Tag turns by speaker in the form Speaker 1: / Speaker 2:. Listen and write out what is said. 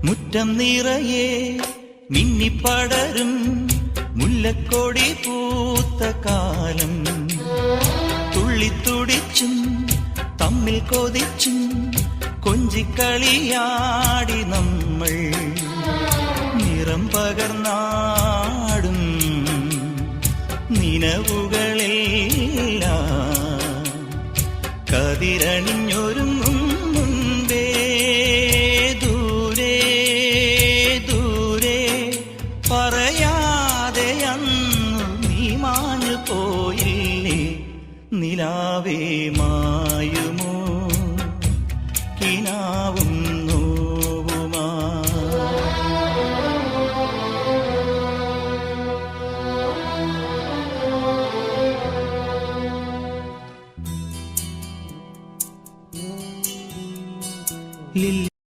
Speaker 1: മുറ്റം നിറയെ മിന്നിപ്പടരും മുല്ലക്കൊടി പൂത്ത കാലം. തുള്ളിത്തുടിച്ചും തമ്മിൽ കൊതിച്ചും കൊഞ്ചിക്കളിയാടി നമ്മൾ. നിറം പകർന്നാടും നിനവുകളെല്ലാം കതിരണിഞ്ഞൊരുങ്ങും